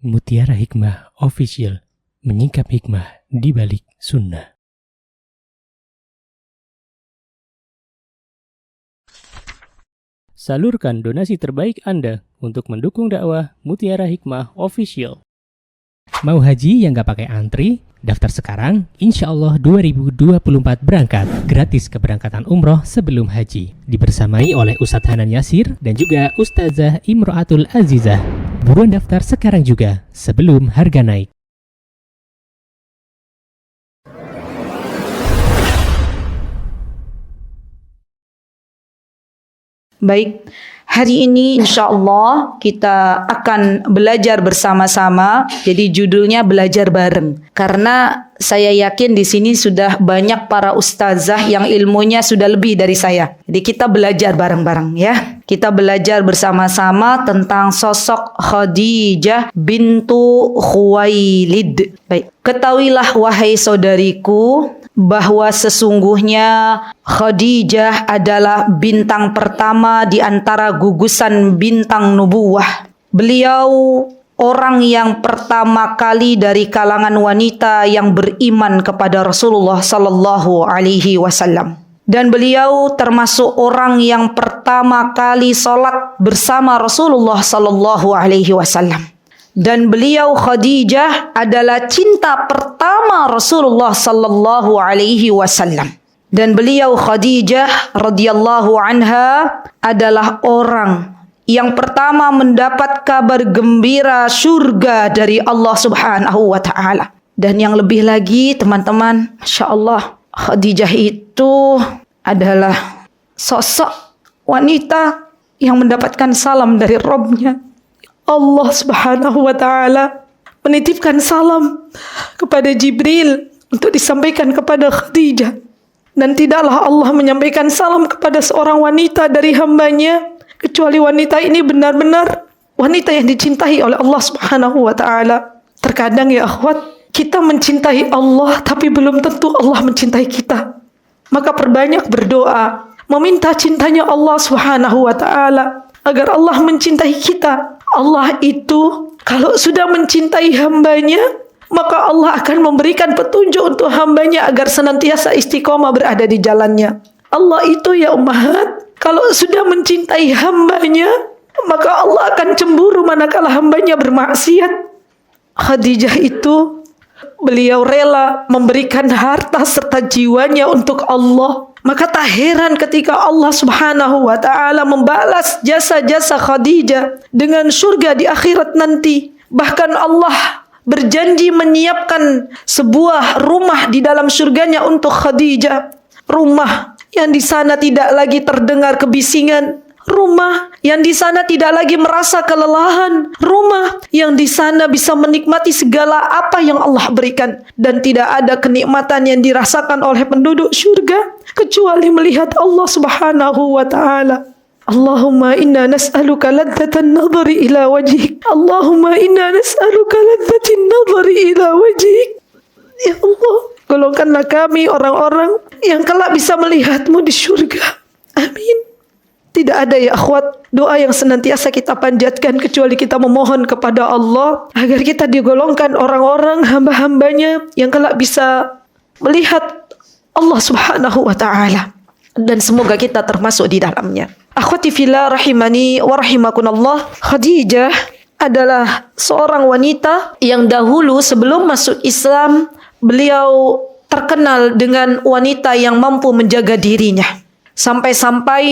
Mutiara Hikmah Official, menyingkap hikmah di balik sunnah. Salurkan donasi terbaik Anda untuk mendukung dakwah Mutiara Hikmah Official. Mau haji yang gak pakai antri? Daftar sekarang, insya Allah 2024 berangkat. Gratis keberangkatan umroh sebelum haji. Dibersamai oleh Ustadz Hanan Yasir dan juga Ustazah Imro'atul Azizah. Buruan daftar sekarang juga, sebelum harga naik. Baik, hari ini insya Allah kita akan belajar bersama-sama. Jadi judulnya belajar bareng. Karena saya yakin di sini sudah banyak para ustazah yang ilmunya sudah lebih dari saya. Jadi kita belajar bareng-bareng ya. Kita belajar bersama-sama tentang sosok Khadijah bintu Khuwailid. Baik, ketahuilah wahai saudariku, bahwa sesungguhnya Khadijah adalah bintang pertama di antara gugusan bintang nubuwah. Beliau orang yang pertama kali dari kalangan wanita yang beriman kepada Rasulullah sallallahu alaihi wasallam. Dan beliau termasuk orang yang pertama kali salat bersama Rasulullah sallallahu alaihi wasallam. Dan beliau Khadijah adalah cinta pertama Rasulullah sallallahu alaihi wasallam. Dan beliau Khadijah radhiyallahu anha adalah orang yang pertama mendapat kabar gembira surga dari Allah Subhanahu wa taala. Dan yang lebih lagi teman-teman, Masya Allah, Khadijah itu adalah sosok wanita yang mendapatkan salam dari Rabb-Nya. Allah Subhanahu wa taala menitipkan salam kepada Jibril untuk disampaikan kepada Khadijah. Dan tidaklah Allah menyampaikan salam kepada seorang wanita dari hambanya kecuali wanita ini benar-benar wanita yang dicintai oleh Allah Subhanahu wa taala. Terkadang ya akhwat, kita mencintai Allah tapi belum tentu Allah mencintai kita. Maka perbanyak berdoa, meminta cintanya Allah Subhanahu wa taala agar Allah mencintai kita. Allah itu kalau sudah mencintai hambanya, maka Allah akan memberikan petunjuk untuk hambanya agar senantiasa istiqomah berada di jalannya. Allah itu ya ummahat, kalau sudah mencintai hambanya, maka Allah akan cemburu manakala hambanya bermaksiat. Khadijah itu beliau rela memberikan harta serta jiwanya untuk Allah. Maka tak heran ketika Allah Subhanahu wa taala membalas jasa-jasa Khadijah dengan surga di akhirat nanti. Bahkan Allah berjanji menyiapkan sebuah rumah di dalam surganya untuk Khadijah. Rumah yang di sana tidak lagi terdengar kebisingan. Rumah yang di sana tidak lagi merasa kelelahan. Rumah yang di sana bisa menikmati segala apa yang Allah berikan. Dan tidak ada kenikmatan yang dirasakan oleh penduduk surga kecuali melihat Allah Subhanahu wa ta'ala. Allahumma inna nas'aluka ladzatan nadhari ila wajhik. Allahumma inna nas'aluka ladzatin nadhari ila wajhik. Ya Allah, golongkanlah kami orang-orang yang kelak bisa melihatmu di surga. Amin. Tidak ada ya akhwat doa yang senantiasa kita panjatkan kecuali kita memohon kepada Allah agar kita digolongkan orang-orang hamba-hambanya yang kelak bisa melihat Allah Subhanahu wa ta'ala. Dan semoga kita termasuk di dalamnya. Akhwati fillah rahimani wa rahimakunallah, Khadijah adalah seorang wanita yang dahulu sebelum masuk Islam, beliau terkenal dengan wanita yang mampu menjaga dirinya. Sampai-sampai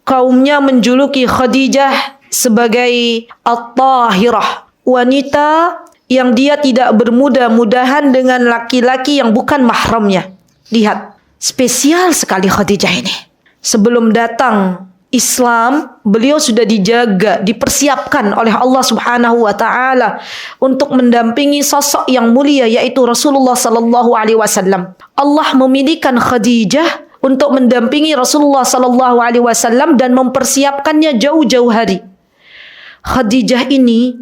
kaumnya menjuluki Khadijah sebagai At-Tahirah, wanita yang dia tidak bermudah-mudahan dengan laki-laki yang bukan mahramnya. Lihat, spesial sekali Khadijah ini. Sebelum datang Islam, beliau sudah dijaga, dipersiapkan oleh Allah Subhanahu wa taala untuk mendampingi sosok yang mulia yaitu Rasulullah sallallahu alaihi wasallam. Allah memilihkan Khadijah untuk mendampingi Rasulullah sallallahu alaihi wasallam dan mempersiapkannya jauh-jauh hari. Khadijah ini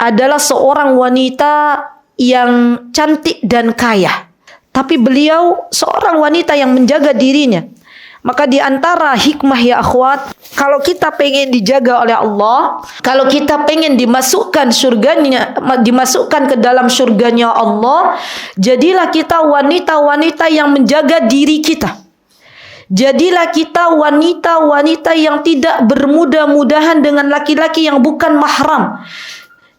adalah seorang wanita yang cantik dan kaya. Tapi beliau seorang wanita yang menjaga dirinya. Maka di antara hikmah ya akhwat, kalau kita pengen dijaga oleh Allah, kalau kita pengen dimasukkan ke dalam surganya Allah, jadilah kita wanita-wanita yang menjaga diri kita. Jadilah kita wanita-wanita yang tidak bermudah-mudahan dengan laki-laki yang bukan mahram.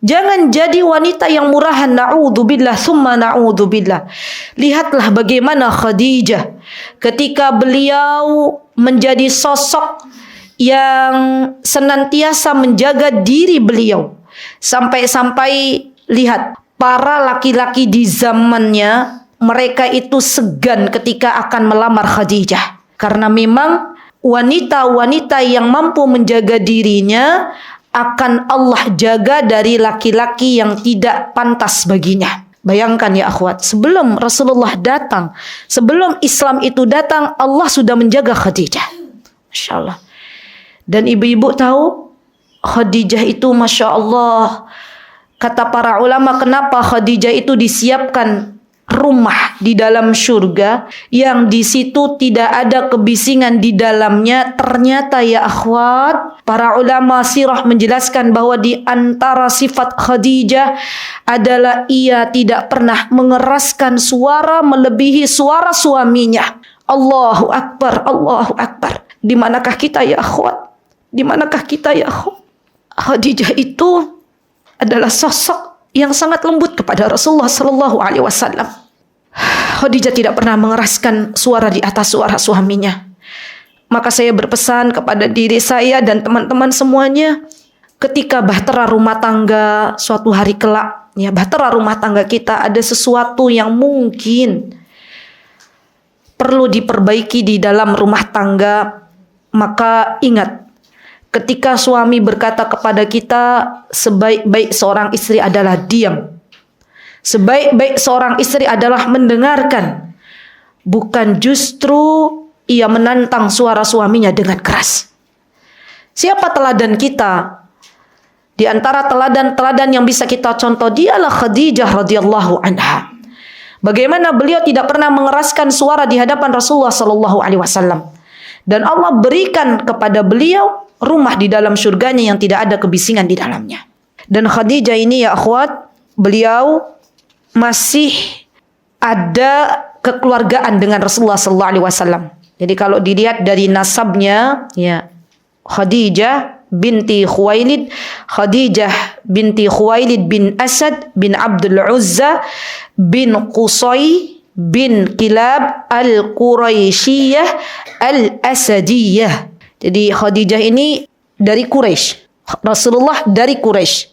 Jangan jadi wanita yang murahan, na'udzubillah summa na'udzubillah. Lihatlah bagaimana Khadijah ketika beliau menjadi sosok yang senantiasa menjaga diri beliau. Sampai-sampai lihat, para laki-laki di zamannya, mereka itu segan ketika akan melamar Khadijah. Karena memang wanita-wanita yang mampu menjaga dirinya akan Allah jaga dari laki-laki yang tidak pantas baginya. Bayangkan ya akhwat, sebelum Rasulullah datang, sebelum Islam itu datang, Allah sudah menjaga Khadijah. Masya Allah. Dan ibu-ibu tahu, Khadijah itu Masya Allah, kata para ulama, kenapa Khadijah itu disiapkan rumah di dalam surga yang di situ tidak ada kebisingan di dalamnya. Ternyata ya akhwat, para ulama sirah menjelaskan bahwa di antara sifat Khadijah adalah ia tidak pernah mengeraskan suara melebihi suara suaminya. Allahu Akbar, Allahu Akbar. Di manakah kita ya akhwat? Di manakah kita ya akhwat? Khadijah itu adalah sosok yang sangat lembut kepada Rasulullah sallallahu alaihi wasallam. Khadijah tidak pernah mengeraskan suara di atas suara suaminya. Maka saya berpesan kepada diri saya dan teman-teman semuanya, ketika bahtera rumah tangga suatu hari kelak, ya bahtera rumah tangga kita ada sesuatu yang mungkin perlu diperbaiki di dalam rumah tangga, maka ingat, ketika suami berkata kepada kita, sebaik-baik seorang istri adalah diam. Sebaik-baik seorang istri adalah mendengarkan, bukan justru ia menantang suara suaminya dengan keras. Siapa teladan kita? Di antara teladan-teladan yang bisa kita contoh, dialah Khadijah radhiyallahu anha. Bagaimana beliau tidak pernah mengeraskan suara di hadapan Rasulullah sallallahu alaihi wasallam. Dan Allah berikan kepada beliau rumah di dalam surganya yang tidak ada kebisingan di dalamnya. Dan Khadijah ini ya akhwat, beliau masih ada kekeluargaan dengan Rasulullah sallallahu alaihi wasallam. Jadi kalau dilihat dari nasabnya, ya Khadijah binti Khuwailid, Khadijah binti Khuwailid bin Asad bin Abdul Uzza bin Qusay bin Kilab al-Quraisyiyah al-Asadiyah. Jadi Khadijah ini dari Quraisy. Rasulullah dari Quraisy.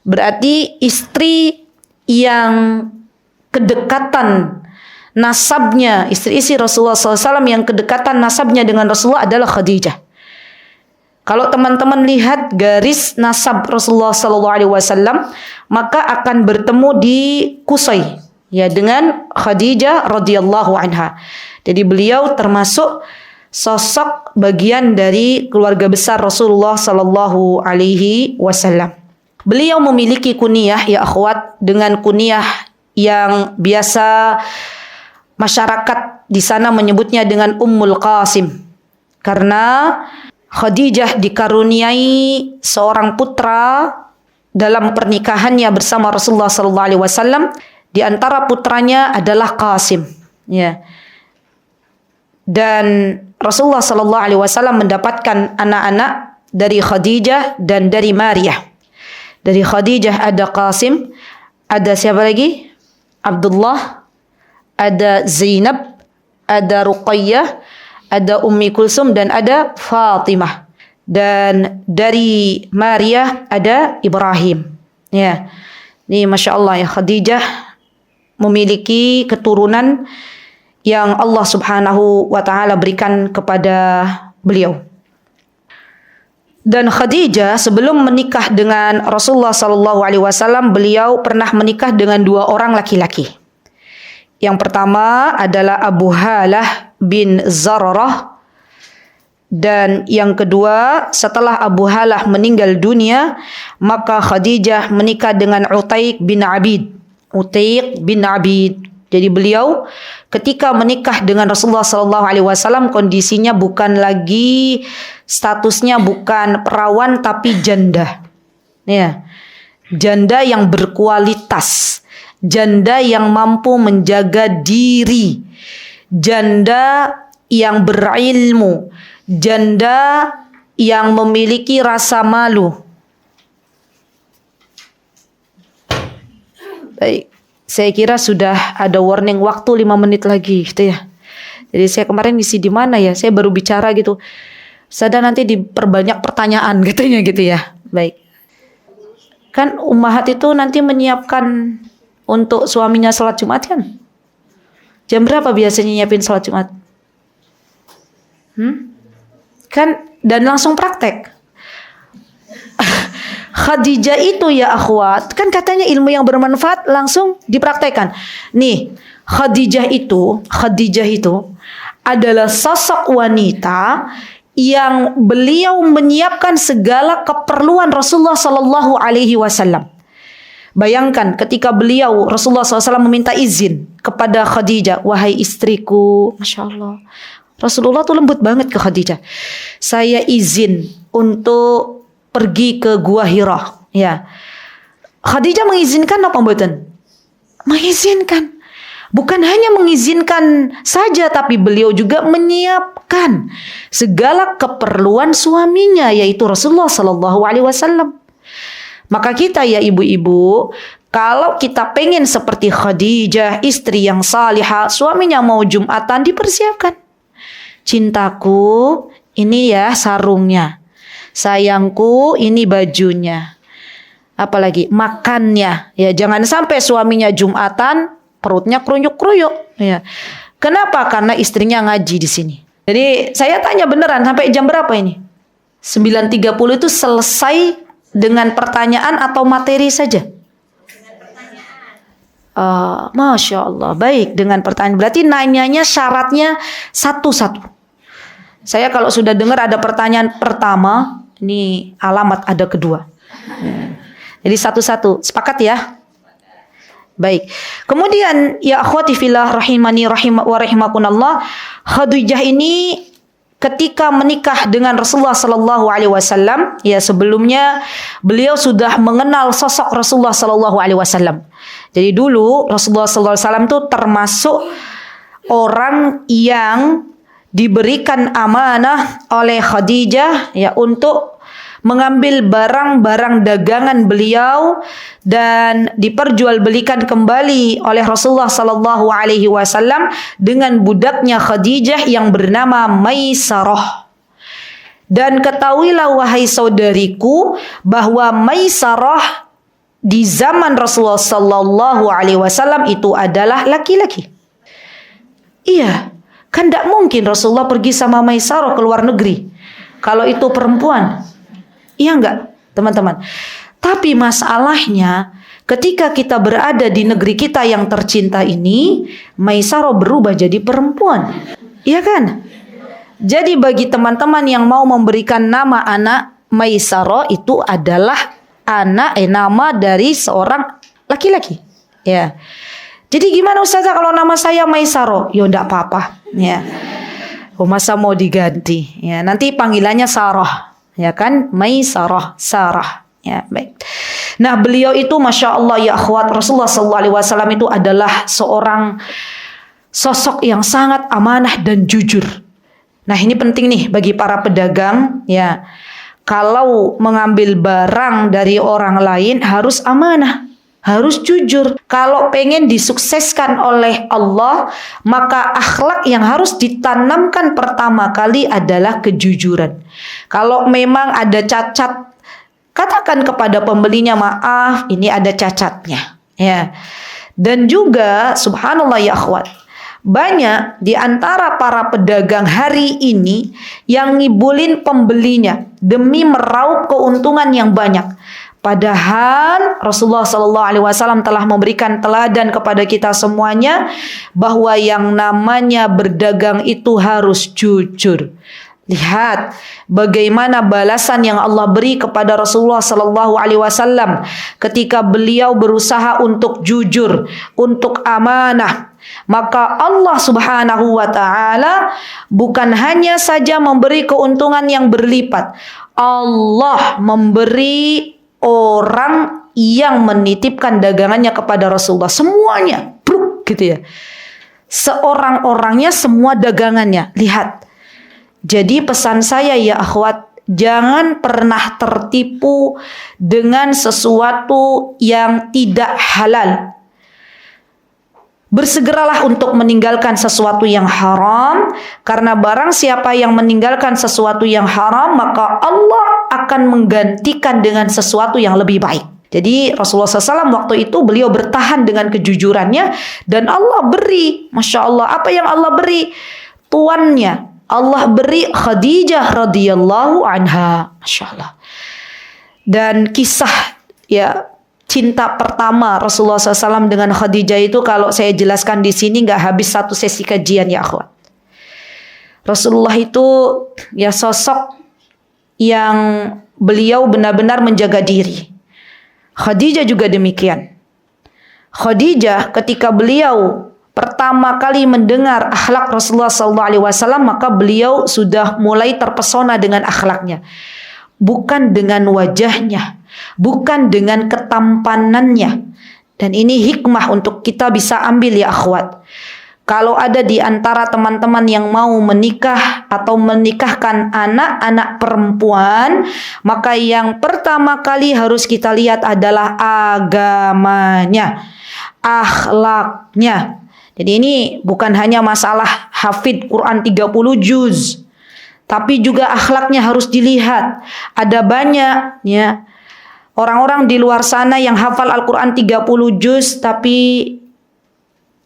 Berarti istri yang kedekatan nasabnya, istri-istri Rasulullah SAW yang kedekatan nasabnya dengan Rasulullah adalah Khadijah. Kalau teman-teman lihat garis nasab Rasulullah SAW, maka akan bertemu di Qusay, ya, dengan Khadijah radhiyallahu anha. Jadi beliau termasuk sosok bagian dari keluarga besar Rasulullah sallallahu alaihi wasallam. Beliau memiliki kunyah ya akhwat, dengan kunyah yang biasa masyarakat di sana menyebutnya dengan Ummul Qasim. Karena Khadijah dikaruniai seorang putra dalam pernikahannya bersama Rasulullah sallallahu alaihi wasallam. Di antara putranya adalah Qasim, ya. Dan Rasulullah sallallahu alaihi wasallam mendapatkan anak-anak dari Khadijah dan dari Maryah. Dari Khadijah ada Qasim, ada siapa lagi? Abdullah, ada Zainab, ada Ruqayyah, ada Ummi Kulsum, dan ada Fatimah. Dan dari Maryah ada Ibrahim. Ya, ini Masya Allah ya, Khadijah memiliki keturunan yang Allah subhanahu wa ta'ala berikan kepada beliau. Dan Khadijah sebelum menikah dengan Rasulullah sallallahu alaihi wasallam, beliau pernah menikah dengan 2 orang laki-laki. Yang pertama adalah Abu Halah bin Zararah, dan yang kedua setelah Abu Halah meninggal dunia, maka Khadijah menikah dengan Utaiq bin Abid. Utaiq bin Abid. Jadi beliau ketika menikah dengan Rasulullah Sallallahu Alaihi Wasallam kondisinya bukan lagi statusnya bukan perawan tapi janda, ya, janda yang berkualitas, janda yang mampu menjaga diri, janda yang berilmu, janda yang memiliki rasa malu. Baik. Saya kira sudah ada warning waktu 5 menit lagi gitu ya. Jadi saya kemarin ngisi di mana ya? Saya baru bicara gitu. Sadar nanti diperbanyak pertanyaan katanya gitu ya. Baik. Kan ummahat itu nanti menyiapkan untuk suaminya sholat Jumat kan? Jam berapa biasanya nyiapin sholat Jumat? Kan dan langsung praktek. Khadijah itu ya akhwat, kan katanya ilmu yang bermanfaat langsung dipraktekkan. Nih, Khadijah itu adalah sosok wanita yang beliau menyiapkan segala keperluan Rasulullah Sallallahu Alaihi Wasallam. Bayangkan ketika Rasulullah SAW meminta izin kepada Khadijah, wahai istriku, Masya Allah, Rasulullah tuh lembut banget ke Khadijah. Saya izin untuk pergi ke Gua Hira, ya. Khadijah mengizinkan apa mboten? Mengizinkan. Bukan hanya mengizinkan saja, tapi beliau juga menyiapkan segala keperluan suaminya, yaitu Rasulullah Sallallahu Alaihi Wasallam. Maka kita ya ibu-ibu, kalau kita pengen seperti Khadijah, istri yang salihah, suaminya mau Jumatan dipersiapkan. Cintaku, ini ya sarungnya. Sayangku, ini bajunya. Apalagi makannya. Ya, jangan sampai suaminya Jumatan perutnya kruyuk-kruyuk. Ya. Kenapa? Karena istrinya ngaji di sini. Jadi saya tanya beneran sampai jam berapa ini? 9.30 itu selesai dengan pertanyaan atau materi saja? Masya Allah. Baik, dengan pertanyaan. Berarti nanyanya syaratnya satu-satu. Saya kalau sudah dengar ada pertanyaan pertama, ini alamat ada kedua. Jadi satu-satu. Sepakat ya? Baik. Kemudian ya akhwati fillah rahimani wa rahimakunallah, Khadijah ini ketika menikah dengan Rasulullah Sallallahu Alaihi Wasallam, ya sebelumnya beliau sudah mengenal sosok Rasulullah Sallallahu Alaihi Wasallam. Jadi dulu Rasulullah Sallallahu Alaihi Wasallam itu termasuk orang yang diberikan amanah oleh Khadijah ya untuk mengambil barang-barang dagangan beliau dan diperjualbelikan kembali oleh Rasulullah Sallallahu Alaihi Wasallam dengan budaknya Khadijah yang bernama Maisarah. Dan ketahuilah wahai saudariku bahwa Maisarah di zaman Rasulullah Sallallahu Alaihi Wasallam itu adalah laki-laki. Iya. Kan tidak mungkin Rasulullah pergi sama Maisarah ke luar negeri kalau itu perempuan. Iya enggak teman-teman? Tapi masalahnya ketika kita berada di negeri kita yang tercinta ini, Maisarah berubah jadi perempuan. Iya kan? Jadi bagi teman-teman yang mau memberikan nama anak Maisarah, itu adalah nama dari seorang laki-laki. Ya. Jadi gimana Ustazah kalau nama saya Maisarah? Ya enggak apa-apa. Ya. Oh, masa mau diganti? Ya, nanti panggilannya Sarah. Ya kan? Maisarah, Sarah. Ya, baik. Nah, beliau itu Masya Allah ya akhwat, Rasulullah Sallallahu Alaihi Wasallam itu adalah seorang sosok yang sangat amanah dan jujur. Nah, ini penting nih bagi para pedagang. Ya, kalau mengambil barang dari orang lain harus amanah. Harus jujur. Kalau pengen disukseskan oleh Allah, maka akhlak yang harus ditanamkan pertama kali adalah kejujuran. Kalau memang ada cacat, katakan kepada pembelinya, maaf, ini ada cacatnya. Ya. Dan juga, subhanallah ya akhwat, banyak di antara para pedagang hari ini yang ngibulin pembelinya demi meraup keuntungan yang banyak. Padahal Rasulullah Sallallahu Alaihi Wasallam telah memberikan teladan kepada kita semuanya bahwa yang namanya berdagang itu harus jujur. Lihat bagaimana balasan yang Allah beri kepada Rasulullah sallallahu alaihi wasallam ketika beliau berusaha untuk jujur, untuk amanah. Maka Allah Subhanahu wa taala bukan hanya saja memberi keuntungan yang berlipat. Allah memberi orang yang menitipkan dagangannya kepada Rasulullah semuanya, bruk gitu ya. Seorang-orangnya semua dagangannya. Lihat. Jadi pesan saya ya akhwat, jangan pernah tertipu dengan sesuatu yang tidak halal. Bersegeralah untuk meninggalkan sesuatu yang haram, karena barang siapa yang meninggalkan sesuatu yang haram, maka Allah akan menggantikan dengan sesuatu yang lebih baik. Jadi Rasulullah SAW waktu itu beliau bertahan dengan kejujurannya, dan Allah beri, Masya Allah, apa yang Allah beri? Tuannya. Allah beri Khadijah radhiyallahu anha, Masya Allah. Dan kisah ya cinta pertama Rasulullah SAW dengan Khadijah itu kalau saya jelaskan di sini nggak habis satu sesi kajian ya akhwat. Rasulullah itu ya sosok yang beliau benar-benar menjaga diri. Khadijah juga demikian. Khadijah ketika beliau pertama kali mendengar akhlak Rasulullah SAW, maka beliau sudah mulai terpesona dengan akhlaknya. Bukan dengan wajahnya, bukan dengan ketampanannya. Dan ini hikmah untuk kita bisa ambil ya akhwat. Kalau ada di antara teman-teman yang mau menikah atau menikahkan anak-anak perempuan, maka yang pertama kali harus kita lihat adalah agamanya, akhlaknya. Jadi ini bukan hanya masalah hafid Quran 30 juz, tapi juga akhlaknya harus dilihat. Ada banyak ya orang-orang di luar sana yang hafal Al-Quran 30 juz, tapi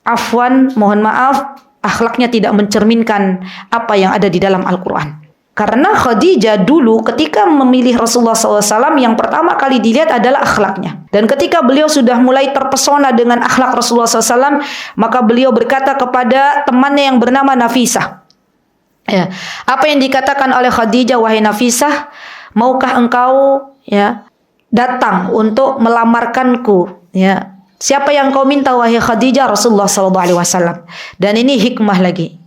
afwan, mohon maaf, akhlaknya tidak mencerminkan apa yang ada di dalam Al-Quran. Karena Khadijah dulu ketika memilih Rasulullah SAW, yang pertama kali dilihat adalah akhlaknya. Dan ketika beliau sudah mulai terpesona dengan akhlak Rasulullah SAW, maka beliau berkata kepada temannya yang bernama Nafisah. Ya, apa yang dikatakan oleh Khadijah, wahai Nafisah, maukah engkau ya datang untuk melamarkanku? Ya, siapa yang kau minta wahai Khadijah? Rasulullah SAW. Dan ini hikmah lagi.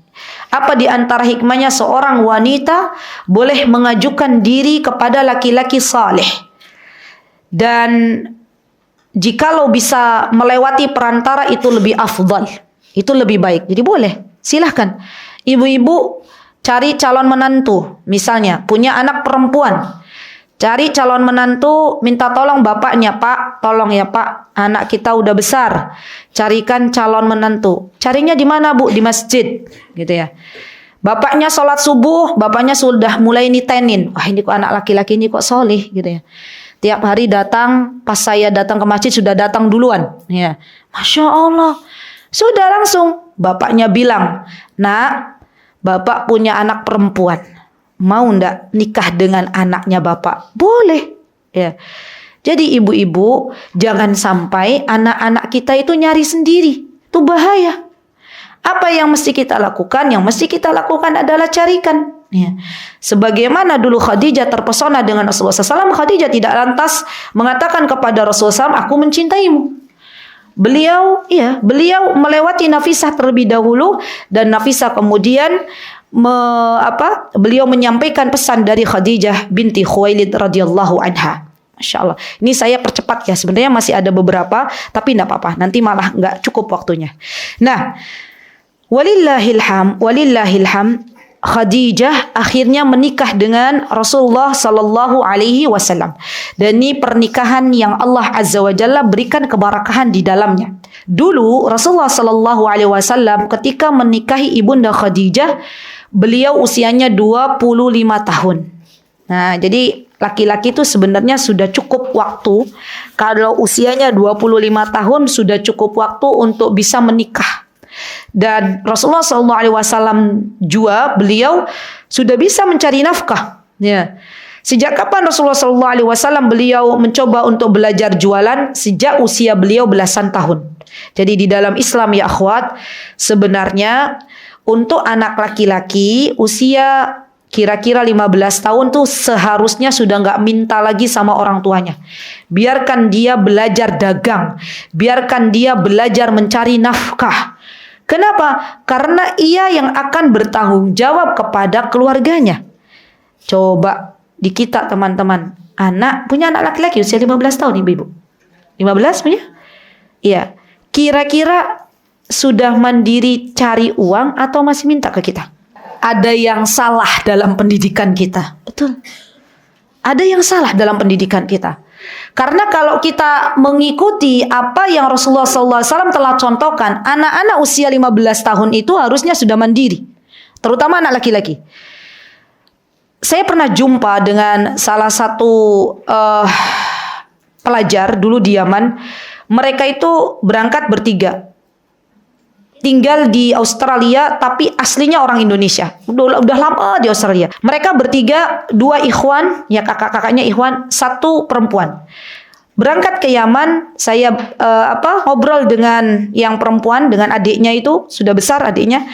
Apa di antara hikmahnya? Seorang wanita boleh mengajukan diri kepada laki-laki saleh. Dan jikalau bisa melewati perantara itu lebih afdal. Itu lebih baik. Jadi boleh. Silahkan. Ibu-ibu cari calon menantu. Misalnya punya anak perempuan. Cari calon menantu, minta tolong bapaknya, Pak, tolong ya Pak, anak kita udah besar, carikan calon menantu. Carinya di mana Bu? Di masjid, gitu ya. Bapaknya sholat subuh, bapaknya sudah mulai nitenin. Wah ini kok anak laki-laki ini kok solih, gitu ya. Tiap hari datang, pas saya datang ke masjid sudah datang duluan. Ya, Masya Allah. Sudah langsung, bapaknya bilang, nak, bapak punya anak perempuan. Mau ndak nikah dengan anaknya bapak? Boleh. Ya. Jadi ibu-ibu jangan sampai anak-anak kita itu nyari sendiri. Itu bahaya. Apa yang mesti kita lakukan? Yang mesti kita lakukan adalah carikan. Ya. Sebagaimana dulu Khadijah terpesona dengan Rasulullah SAW, Khadijah tidak lantas mengatakan kepada Rasulullah SAW, aku mencintaimu. Beliau melewati Nafisah terlebih dahulu, dan Nafisah kemudian beliau menyampaikan pesan dari Khadijah binti Khuwailid radhiyallahu anha. Masya Allah. Ini saya percepat ya. Sebenarnya masih ada beberapa, tapi tidak apa-apa. Nanti malah nggak cukup waktunya. Nah, walillahilham, Khadijah akhirnya menikah dengan Rasulullah Sallallahu Alaihi Wasallam. Dan ini pernikahan yang Allah Azza wa Jalla berikan keberkahan di dalamnya. Dulu Rasulullah Sallallahu Alaihi Wasallam ketika menikahi ibunda Khadijah, beliau usianya 25 tahun. Nah, jadi laki-laki itu sebenarnya sudah cukup waktu. Kalau usianya 25 tahun sudah cukup waktu untuk bisa menikah. Dan Rasulullah SAW juga beliau sudah bisa mencari nafkah. Ya. Sejak kapan Rasulullah SAW beliau mencoba untuk belajar jualan? Sejak usia beliau belasan tahun. Jadi di dalam Islam ya akhwat, sebenarnya untuk anak laki-laki usia kira-kira 15 tahun tuh seharusnya sudah nggak minta lagi sama orang tuanya. Biarkan dia belajar dagang, biarkan dia belajar mencari nafkah. Kenapa? Karena ia yang akan bertanggung jawab kepada keluarganya. Coba di kita teman-teman, punya anak laki-laki usia 15 tahun ibu-ibu. 15 punya? Iya. Kira-kira sudah mandiri cari uang atau masih minta ke kita? Ada yang salah dalam pendidikan kita. Betul. Ada yang salah dalam pendidikan kita. Karena kalau kita mengikuti apa yang Rasulullah SAW telah contohkan, anak-anak usia 15 tahun itu harusnya sudah mandiri. Terutama anak laki-laki. Saya pernah jumpa dengan salah satu pelajar dulu di Yaman. Mereka itu berangkat bertiga. Tinggal di Australia tapi aslinya orang Indonesia. Udah lama di Australia. Mereka bertiga, 2 ikhwan, ya kakak-kakaknya ikhwan, 1 perempuan. Berangkat ke Yaman, saya ngobrol dengan yang perempuan, dengan adiknya itu, sudah besar adiknya.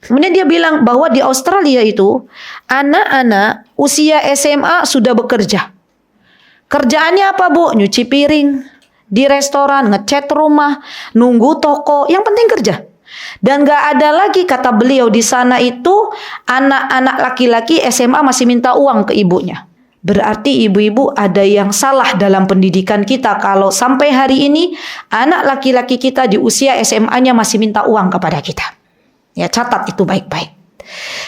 Kemudian dia bilang bahwa di Australia itu anak-anak usia SMA sudah bekerja. Kerjaannya apa, Bu? Nyuci piring di restoran, ngecat rumah, nunggu toko, yang penting kerja. Dan gak ada lagi, kata beliau, di sana itu anak-anak laki-laki SMA masih minta uang ke ibunya. Berarti ibu-ibu ada yang salah dalam pendidikan kita kalau sampai hari ini anak laki-laki kita di usia SMA-nya masih minta uang kepada kita. Ya, catat itu baik-baik.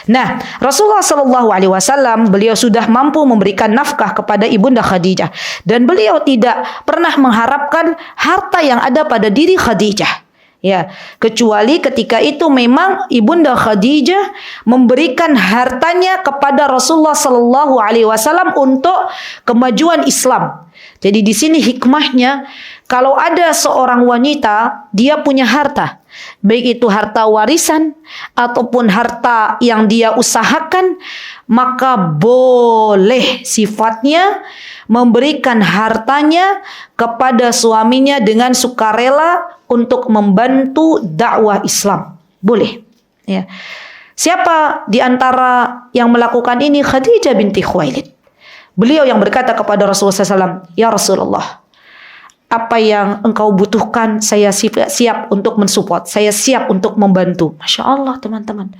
Nah, Rasulullah SAW beliau sudah mampu memberikan nafkah kepada Ibunda Khadijah, dan beliau tidak pernah mengharapkan harta yang ada pada diri Khadijah. Ya, kecuali ketika itu memang Ibunda Khadijah memberikan hartanya kepada Rasulullah SAW untuk kemajuan Islam. Jadi di sini hikmahnya, kalau ada seorang wanita dia punya harta, baik itu harta warisan ataupun harta yang dia usahakan, maka boleh sifatnya memberikan hartanya kepada suaminya dengan sukarela untuk membantu dakwah Islam. Boleh. Ya. Siapa di antara yang melakukan ini? Khadijah binti Khuwailid. Beliau yang berkata kepada Rasulullah SAW, "Ya Rasulullah, apa yang engkau butuhkan saya siap untuk mensupport, saya siap untuk membantu." Masya Allah teman-teman.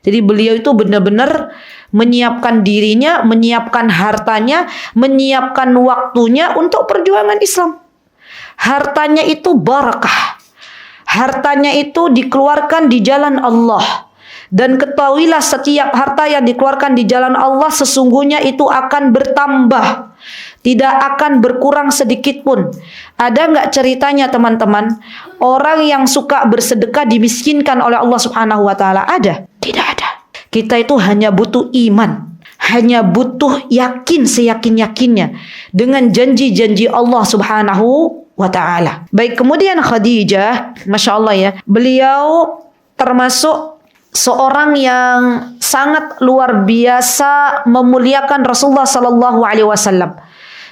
Jadi beliau itu benar-benar menyiapkan dirinya, menyiapkan hartanya, menyiapkan waktunya untuk perjuangan Islam. Hartanya itu barakah. Hartanya itu dikeluarkan di jalan Allah. Dan ketahuilah setiap harta yang dikeluarkan di jalan Allah sesungguhnya itu akan bertambah. Tidak akan berkurang sedikit pun. Ada nggak ceritanya teman-teman? Orang yang suka bersedekah dimiskinkan oleh Allah Subhanahu wa Ta'ala? Ada? Tidak ada. Kita itu hanya butuh iman. Hanya butuh yakin seyakin-yakinnya dengan janji-janji Allah Subhanahu wa Ta'ala. Baik, kemudian Khadijah, Masya Allah ya, beliau termasuk seorang yang sangat luar biasa memuliakan Rasulullah Sallallahu Alaihi Wasallam.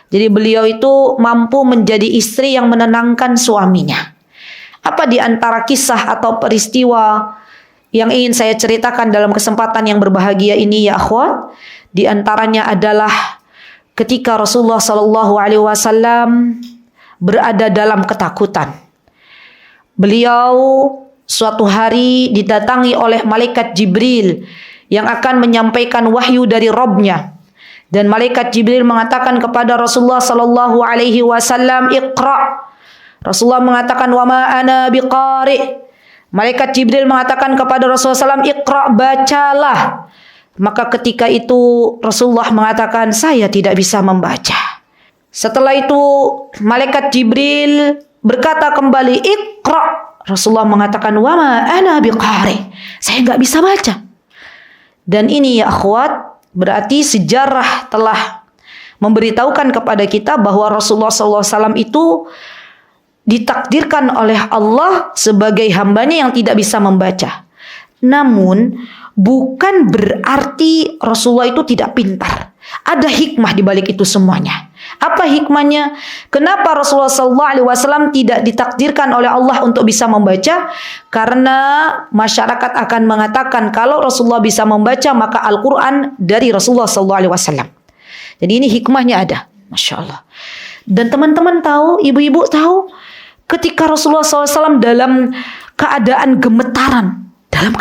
Jadi beliau itu mampu menjadi istri yang menenangkan suaminya. Apa di antara kisah atau peristiwa yang ingin saya ceritakan dalam kesempatan yang berbahagia ini ya akhwat? Di antaranya adalah ketika Rasulullah Sallallahu Alaihi Wasallam berada dalam ketakutan. Beliau suatu hari didatangi oleh malaikat Jibril yang akan menyampaikan wahyu dari Rabb-Nya. Dan malaikat Jibril mengatakan kepada Rasulullah Sallallahu Alaihi Wasallam, "Iqra." Rasulullah mengatakan, "Wa ma ana biqari." Malaikat Jibril mengatakan kepada Rasulullah SAW, "Iqra," bacalah. Maka ketika itu Rasulullah mengatakan, "Saya tidak bisa membaca." Setelah itu malaikat Jibril berkata kembali, "Iqra." Rasulullah mengatakan, "Wa ma ana biqari." Saya nggak bisa baca. Dan ini ya akhwat, berarti sejarah telah memberitahukan kepada kita bahwa Rasulullah SAW itu ditakdirkan oleh Allah sebagai hambanya yang tidak bisa membaca. Namun bukan berarti Rasulullah itu tidak pintar. Ada hikmah di balik itu semuanya. Apa hikmahnya? Kenapa Rasulullah SAW tidak ditakdirkan oleh Allah untuk bisa membaca? Karena masyarakat akan mengatakan kalau Rasulullah bisa membaca maka Al-Quran dari Rasulullah SAW. Jadi ini hikmahnya ada, Masya Allah. Dan teman-teman tahu, ibu-ibu tahu, ketika Rasulullah SAW dalam keadaan gemetaran, dalam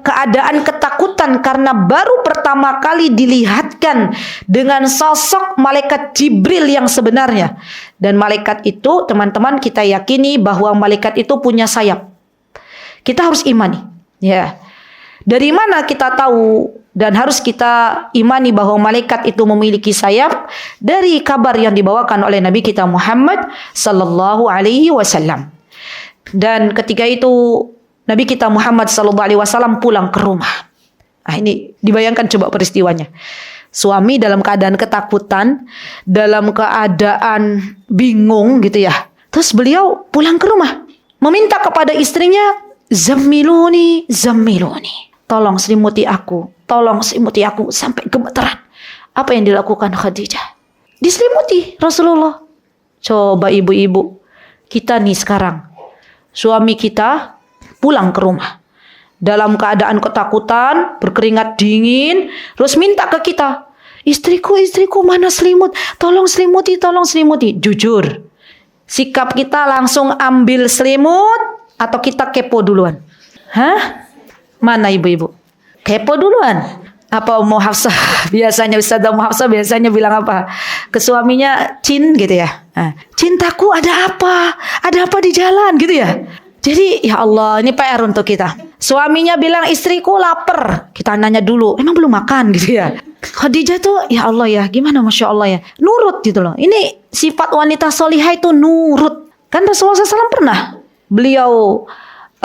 keadaan ketakutan karena baru pertama kali dilihatkan dengan sosok malaikat Jibril yang sebenarnya. Dan malaikat itu, teman-teman, kita yakini bahwa malaikat itu punya sayap. Kita harus imani, ya. Dari mana kita tahu dan harus kita imani bahwa malaikat itu memiliki sayap? Dari kabar yang dibawakan oleh Nabi kita Muhammad sallallahu alaihi wasallam. Dan ketika itu Nabi kita Muhammad SAW pulang ke rumah. Nah, ini dibayangkan coba peristiwanya. Suami dalam keadaan ketakutan, dalam keadaan bingung gitu ya. Terus beliau pulang ke rumah, meminta kepada istrinya, Zammiluni, zammiluni. Tolong selimuti aku sampai gemeteran. Apa yang dilakukan Khadijah? Diselimuti Rasulullah. Coba ibu-ibu, kita nih sekarang, suami kita pulang ke rumah dalam keadaan ketakutan, berkeringat dingin, terus minta ke kita, istriku mana selimut, tolong selimuti. Jujur, sikap kita langsung ambil selimut atau kita kepo duluan? Mana ibu-ibu? Kepo duluan? Apa Ummu Hafsah biasanya, Ustazah Ummu Hafsah biasanya bilang apa ke suaminya? Cin gitu ya. Cintaku ada apa di jalan gitu ya. Jadi ya Allah, ini PR untuk kita. Suaminya bilang istriku lapar, kita nanya dulu, emang belum makan gitu ya. Khadijah tuh ya Allah ya, gimana Masya Allah ya, nurut gitu loh. Ini sifat wanita solihah itu nurut. Kan Rasulullah SAW pernah beliau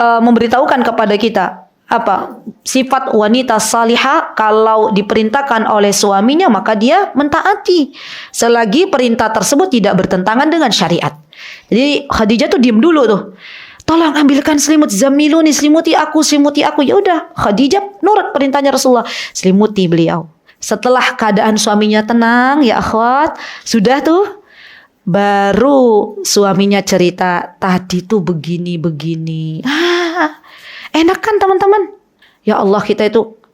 memberitahukan kepada kita apa sifat wanita salihah, kalau diperintahkan oleh suaminya maka dia mentaati selagi perintah tersebut tidak bertentangan dengan syariat. Jadi Khadijah tuh diem dulu tuh. Tolong ambilkan selimut, zammiluni, selimuti aku. Ya udah, Khadijah nurut perintahnya Rasulullah, selimuti beliau. Setelah keadaan suaminya tenang, ya akhwat, sudah tuh, baru suaminya cerita, tadi tuh begini. Enak kan teman-teman? Ya Allah,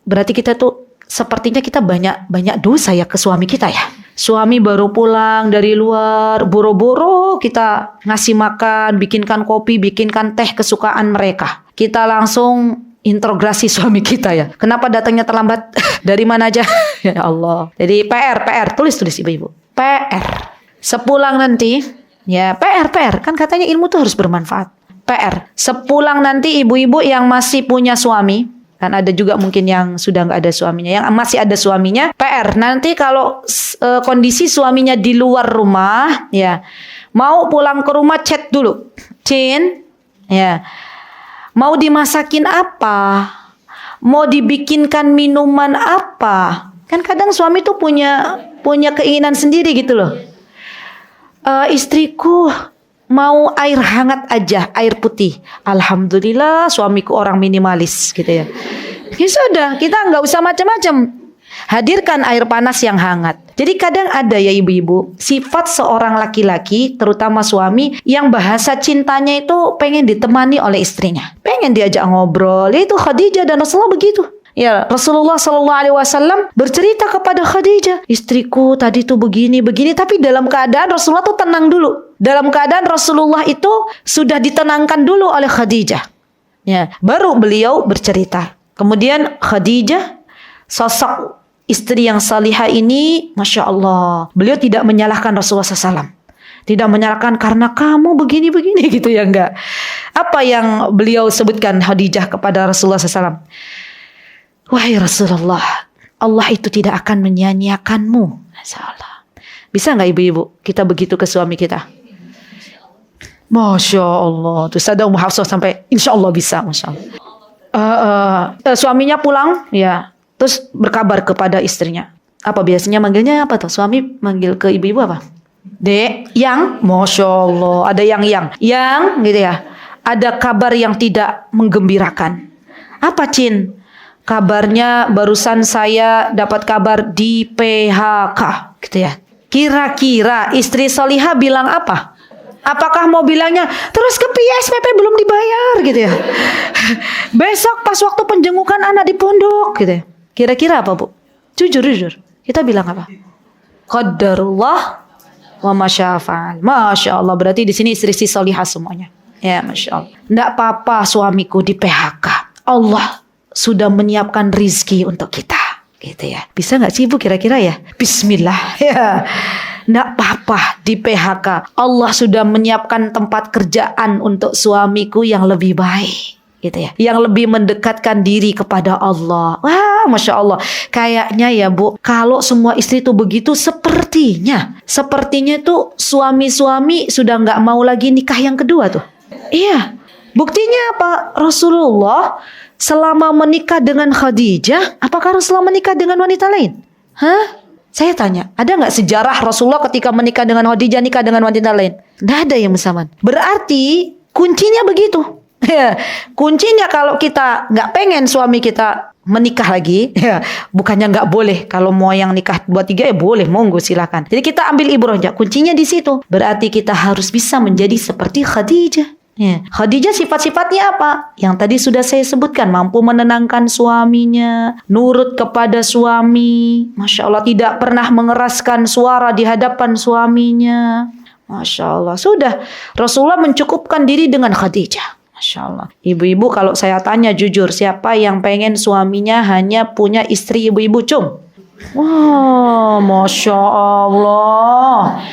berarti kita tuh sepertinya kita banyak dosa ya ke suami kita ya. Suami baru pulang dari luar, boro-boro kita ngasih makan, bikinkan kopi, bikinkan teh kesukaan mereka. Kita langsung interogasi suami kita ya. Kenapa datangnya terlambat? Dari mana aja? Ya Allah. Jadi PR, tulis ibu-ibu. PR. Sepulang nanti, ya PR. Kan katanya ilmu tuh harus bermanfaat. PR. Sepulang nanti ibu-ibu yang masih punya suami, kan ada juga mungkin yang sudah nggak ada suaminya, yang masih ada suaminya, PR. Nanti kalau kondisi suaminya di luar rumah, ya mau pulang ke rumah chat dulu, Cin, ya mau dimasakin apa, mau dibikinkan minuman apa. Kan kadang suami tuh punya keinginan sendiri gitu loh. Istriku mau air hangat aja, air putih. Alhamdulillah suamiku orang minimalis gitu ya. Ya sudah, kita nggak usah macam-macam. Hadirkan air panas yang hangat. Jadi kadang ada ya ibu-ibu, sifat seorang laki-laki, terutama suami, yang bahasa cintanya itu pengen ditemani oleh istrinya. Pengen diajak ngobrol. Itu Khadijah dan Rasulullah begitu. Ya, Rasulullah SAW bercerita kepada Khadijah, istriku tadi tuh begini, tapi dalam keadaan Rasulullah tuh tenang dulu. Dalam keadaan Rasulullah itu sudah ditenangkan dulu oleh Khadijah. Ya, baru beliau bercerita. Kemudian Khadijah, sosok istri yang salihah ini, Masya Allah, beliau tidak menyalahkan Rasulullah SAW. Tidak menyalahkan karena kamu begini-begini gitu ya, enggak. Apa yang beliau sebutkan Khadijah kepada Rasulullah SAW? Wahai Rasulullah, Allah itu tidak akan menyia-nyiakanmu. Masyaallah. Bisa nggak ibu-ibu kita begitu ke suami kita? Masya Allah. Terus ada Ummu Hafsah sampai Insya Allah bisa. Masya Allah. Suaminya pulang, ya. Terus berkabar kepada istrinya. Apa biasanya manggilnya apa tuh? Suami manggil ke ibu-ibu apa? Dek, yang, Masya Allah. Ada yang gitu ya. Ada kabar yang tidak menggembirakan. Apa Cin? Kabarnya barusan saya dapat kabar di PHK gitu ya. Kira-kira istri solihah bilang apa? Apakah mau bilangnya terus ke SPP belum dibayar gitu ya? Besok pas waktu penjengukan anak di pondok gitu ya? Kira-kira apa Bu? Jujur kita bilang apa? Qadarullah wa masyafa'al. Masya Allah, berarti di sini istri solihah semuanya. Ya Masya Allah. Nggak apa-apa suamiku di PHK, Allah sudah menyiapkan rizki untuk kita gitu ya. Bisa nggak sih Bu kira-kira ya? Bismillah ya. Nggak apa-apa di PHK, Allah sudah menyiapkan tempat kerjaan untuk suamiku yang lebih baik gitu ya, yang lebih mendekatkan diri kepada Allah. Wah Masya Allah. Kayaknya ya Bu, kalau semua istri itu begitu, sepertinya tuh suami-suami sudah nggak mau lagi nikah yang kedua tuh. Iya, buktinya apa? Rasulullah selama menikah dengan Khadijah, apakah Rasulullah menikah dengan wanita lain? Hah? Saya tanya, ada nggak sejarah Rasulullah ketika menikah dengan Khadijah nikah dengan wanita lain? Nggak ada yang bersamaan. Berarti kuncinya begitu. Ya, kuncinya kalau kita nggak pengen suami kita menikah lagi, ya, bukannya nggak boleh. Kalau mau yang nikah 2-3 ya boleh, monggo silakan. Jadi kita ambil ibrahnya. Kuncinya di situ. Berarti kita harus bisa menjadi seperti Khadijah. Ya. Khadijah sifat-sifatnya apa? Yang tadi sudah saya sebutkan, mampu menenangkan suaminya, nurut kepada suami, Masya Allah, tidak pernah mengeraskan suara di hadapan suaminya. Masya Allah, sudah Rasulullah mencukupkan diri dengan Khadijah. Masya Allah. Ibu-ibu kalau saya tanya jujur, siapa yang pengen suaminya hanya punya istri ibu-ibu cum? Wah, Masya Allah.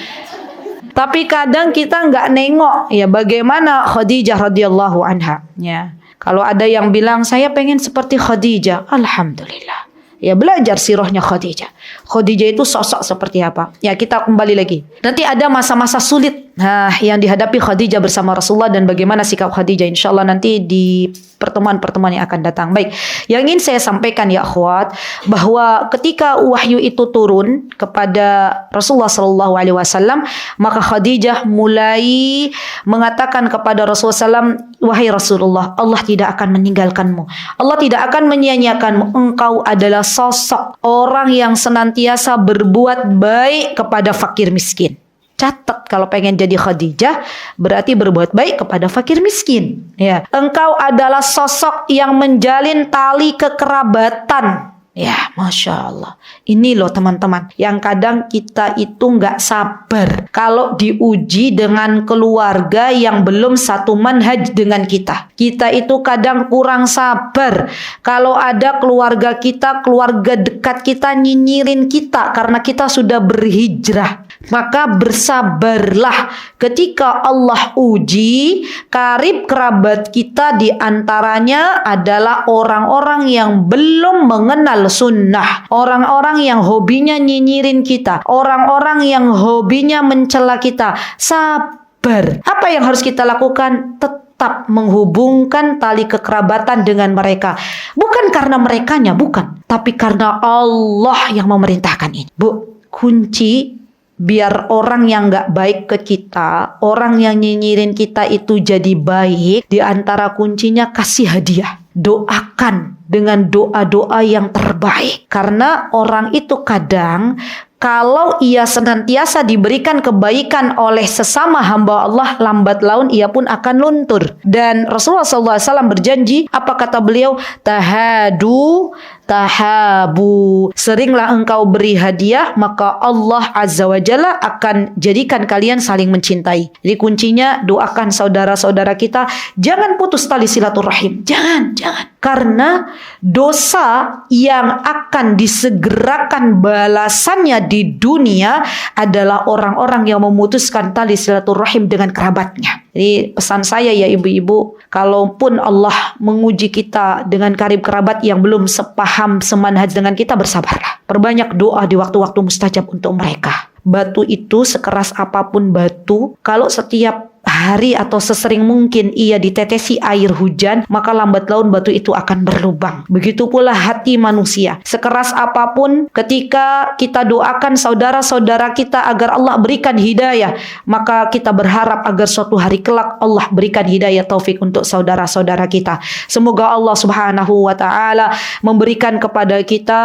Tapi kadang kita nggak nengok ya bagaimana Khadijah radhiyallahu anha. Ya. Kalau ada yang bilang saya pengen seperti Khadijah, alhamdulillah. Ya belajar sirahnya Khadijah. Khadijah itu sosok seperti apa? Ya kita kembali lagi. Nanti ada masa-masa sulit yang dihadapi Khadijah bersama Rasulullah dan bagaimana sikap Khadijah. Insya Allah nanti di pertemuan-pertemuan yang akan datang. Baik, yang ingin saya sampaikan ya akhwat, bahwa ketika wahyu itu turun kepada Rasulullah SAW, maka Khadijah mulai mengatakan kepada Rasulullah SAW, wahai Rasulullah, Allah tidak akan meninggalkanmu. Allah tidak akan menyia-nyiakanmu. Engkau adalah sosok orang yang senantiasa berbuat baik kepada fakir miskin. Catat kalau pengen jadi Khadijah berarti berbuat baik kepada fakir miskin. Ya, engkau adalah sosok yang menjalin tali kekerabatan. Ya, Masya Allah. Ini loh teman-teman, yang kadang kita itu nggak sabar kalau diuji dengan keluarga yang belum satu manhaj dengan kita. Kita itu kadang kurang sabar kalau ada keluarga kita, keluarga dekat kita nyinyirin kita karena kita sudah berhijrah. Maka bersabarlah ketika Allah uji karib kerabat kita, di antaranya adalah orang-orang yang belum mengenal sunnah, orang-orang yang hobinya nyinyirin kita, orang-orang yang hobinya mencela kita. Sabar. Apa yang harus kita lakukan? Tetap menghubungkan tali kekerabatan dengan mereka. Bukan karena merekanya, bukan, tapi karena Allah yang memerintahkan ini. Bu, kunci biar orang yang gak baik ke kita, orang yang nyinyirin kita itu jadi baik, di antara kuncinya kasih hadiah. Doakan dengan doa-doa yang terbaik. Karena orang itu kadang kalau ia senantiasa diberikan kebaikan oleh sesama hamba Allah, lambat laun ia pun akan luntur. Dan Rasulullah SAW berjanji, apa kata beliau? Tahadu, tahabu. Seringlah engkau beri hadiah, maka Allah Azza wa Jalla akan jadikan kalian saling mencintai. Jadi kuncinya doakan saudara-saudara kita, jangan putus tali silaturahim. Jangan. Karena dosa yang akan disegerakan balasannya di dunia adalah orang-orang yang memutuskan tali silaturahim dengan kerabatnya. Jadi pesan saya ya ibu-ibu, kalaupun Allah menguji kita dengan karib kerabat yang belum sepaham, semanhaj dengan kita, bersabarlah. Perbanyak doa di waktu-waktu mustajab untuk mereka. Batu itu sekeras apapun batu, kalau setiap sehari atau sesering mungkin ia ditetesi air hujan, maka lambat laun batu itu akan berlubang. Begitu pula hati manusia. Sekeras apapun, ketika kita doakan saudara-saudara kita agar Allah berikan hidayah, maka kita berharap agar suatu hari kelak Allah berikan hidayah taufik untuk saudara-saudara kita. Semoga Allah Subhanahu wa taala memberikan kepada kita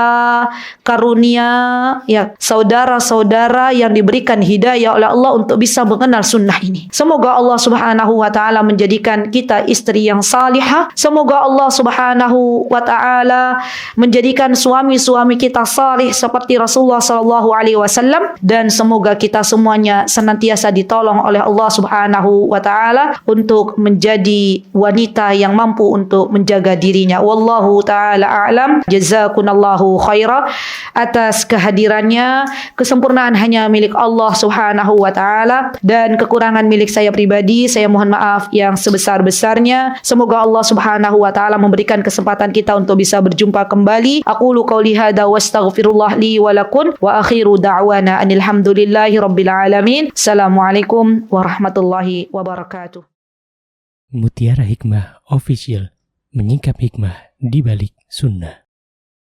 karunia ya saudara-saudara yang diberikan hidayah oleh Allah untuk bisa mengenal sunnah ini. Semoga Allah Subhanahu wa taala menjadikan kita istri yang salihah. Semoga Allah Subhanahu wa taala menjadikan suami-suami kita salih seperti Rasulullah sallallahu alaihi wasallam, dan semoga kita semuanya senantiasa ditolong oleh Allah Subhanahu wa taala untuk menjadi wanita yang mampu untuk menjaga dirinya. Wallahu taala a'lam. Jazakunallahu khaira atas kehadirannya. Kesempurnaan hanya milik Allah Subhanahu wa taala dan kekurangan milik saya pribadi. Saya mohon maaf yang sebesar-besarnya. Semoga Allah Subhanahu wa taala memberikan kesempatan kita untuk bisa berjumpa kembali. Aqulu qauli hadza wastaghfirullah li wa lakum wa akhiru da'wana anil hamdulillahi rabbil alamin. Assalamualaikum warahmatullahi wabarakatuh. Mutiara Hikmah Official, menyingkap hikmah di balik sunnah.